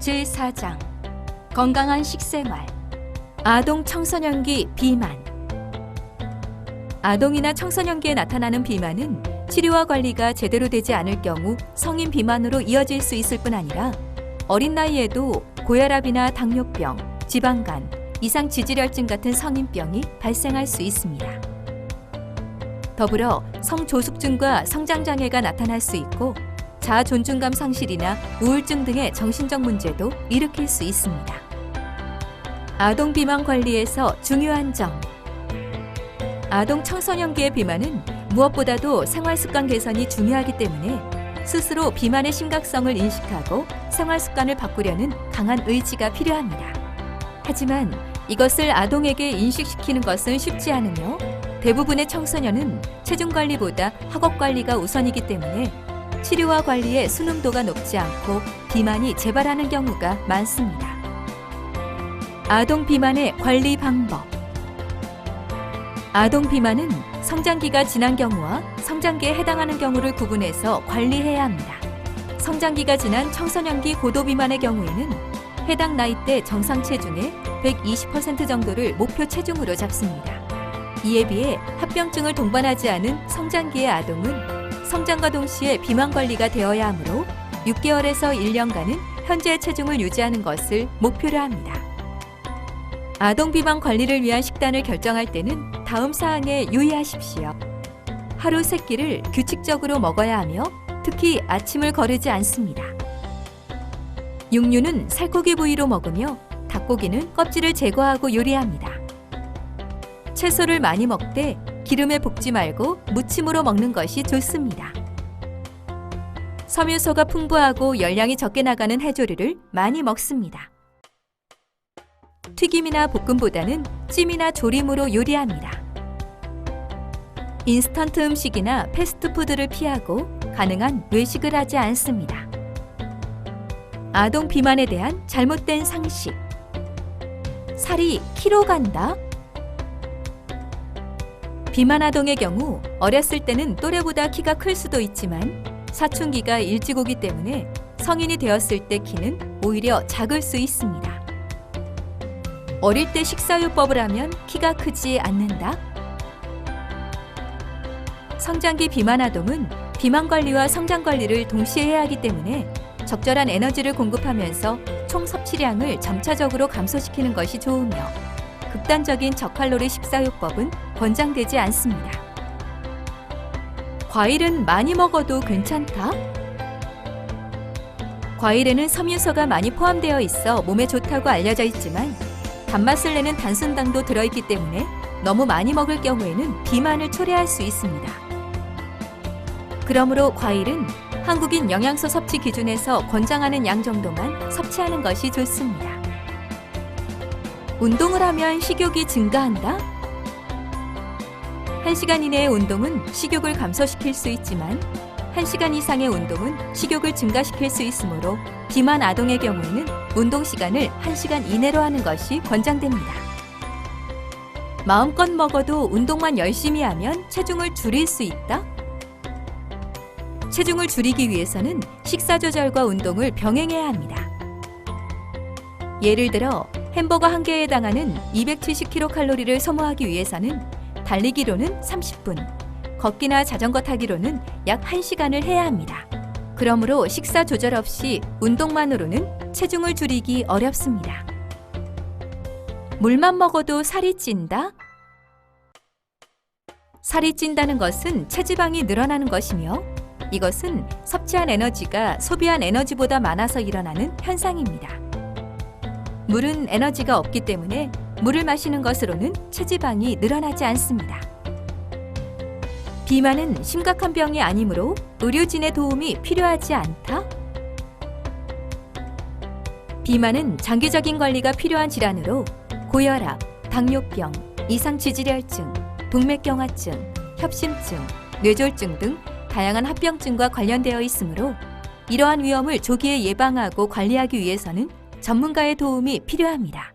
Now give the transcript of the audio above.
제4장 건강한 식생활. 아동 청소년기 비만. 아동이나 청소년기에 나타나는 비만은 치료와 관리가 제대로 되지 않을 경우 성인 비만으로 이어질 수 있을 뿐 아니라 어린 나이에도 고혈압이나 당뇨병, 지방간, 이상지질혈증 같은 성인병이 발생할 수 있습니다. 더불어 성조숙증과 성장장애가 나타날 수 있고 자아존중감 상실이나 우울증 등의 정신적 문제도 일으킬 수 있습니다. 아동 비만 관리에서 중요한 점. 아동 청소년기의 비만은 무엇보다도 생활습관 개선이 중요하기 때문에 스스로 비만의 심각성을 인식하고 생활습관을 바꾸려는 강한 의지가 필요합니다. 하지만 이것을 아동에게 인식시키는 것은 쉽지 않으며 대부분의 청소년은 체중 관리보다 학업 관리가 우선이기 때문에 치료와 관리의 순응도가 높지 않고 비만이 재발하는 경우가 많습니다. 아동 비만의 관리 방법. 아동 비만은 성장기가 지난 경우와 성장기에 해당하는 경우를 구분해서 관리해야 합니다. 성장기가 지난 청소년기 고도 비만의 경우에는 해당 나이대 정상 체중의 120% 정도를 목표 체중으로 잡습니다. 이에 비해 합병증을 동반하지 않은 성장기의 아동은 성장과 동시에 비만 관리가 되어야 하므로 6개월에서 1년간은 현재의 체중을 유지하는 것을 목표로 합니다. 아동 비만 관리를 위한 식단을 결정할 때는 다음 사항에 유의하십시오. 하루 3끼를 규칙적으로 먹어야 하며 특히 아침을 거르지 않습니다. 육류는 살코기 부위로 먹으며 닭고기는 껍질을 제거하고 요리합니다. 채소를 많이 먹되 기름에 볶지 말고 무침으로 먹는 것이 좋습니다. 섬유소가 풍부하고 열량이 적게 나가는 해조류를 많이 먹습니다. 튀김이나 볶음보다는 찜이나 조림으로 요리합니다. 인스턴트 음식이나 패스트푸드를 피하고 가능한 외식을 하지 않습니다. 아동 비만에 대한 잘못된 상식. 살이 키로 간다? 비만 아동의 경우 어렸을 때는 또래보다 키가 클 수도 있지만 사춘기가 일찍 오기 때문에 성인이 되었을 때 키는 오히려 작을 수 있습니다. 어릴 때 식사요법을 하면 키가 크지 않는다? 성장기 비만 아동은 비만 관리와 성장 관리를 동시에 해야 하기 때문에 적절한 에너지를 공급하면서 총 섭취량을 점차적으로 감소시키는 것이 좋으며 극단적인 저칼로리 식사요법은 권장되지 않습니다. 과일은 많이 먹어도 괜찮다? 과일에는 섬유소가 많이 포함되어 있어 몸에 좋다고 알려져 있지만 단맛을 내는 단순당도 들어있기 때문에 너무 많이 먹을 경우에는 비만을 초래할 수 있습니다. 그러므로 과일은 한국인 영양소 섭취 기준에서 권장하는 양 정도만 섭취하는 것이 좋습니다. 운동을 하면 식욕이 증가한다? 1시간 이내의 운동은 식욕을 감소시킬 수 있지만 1시간 이상의 운동은 식욕을 증가시킬 수 있으므로 비만 아동의 경우에는 운동 시간을 1시간 이내로 하는 것이 권장됩니다. 마음껏 먹어도 운동만 열심히 하면 체중을 줄일 수 있다? 체중을 줄이기 위해서는 식사 조절과 운동을 병행해야 합니다. 예를 들어 햄버거 한 개에 해당하는 270kcal를 소모하기 위해서는 달리기로는 30분, 걷기나 자전거 타기로는 약 1시간을 해야 합니다. 그러므로 식사 조절 없이 운동만으로는 체중을 줄이기 어렵습니다. 물만 먹어도 살이 찐다? 살이 찐다는 것은 체지방이 늘어나는 것이며 이것은 섭취한 에너지가 소비한 에너지보다 많아서 일어나는 현상입니다. 물은 에너지가 없기 때문에 물을 마시는 것으로는 체지방이 늘어나지 않습니다. 비만은 심각한 병이 아니므로 의료진의 도움이 필요하지 않다? 비만은 장기적인 관리가 필요한 질환으로 고혈압, 당뇨병, 이상지질혈증, 동맥경화증, 협심증, 뇌졸중 등 다양한 합병증과 관련되어 있으므로 이러한 위험을 조기에 예방하고 관리하기 위해서는 전문가의 도움이 필요합니다.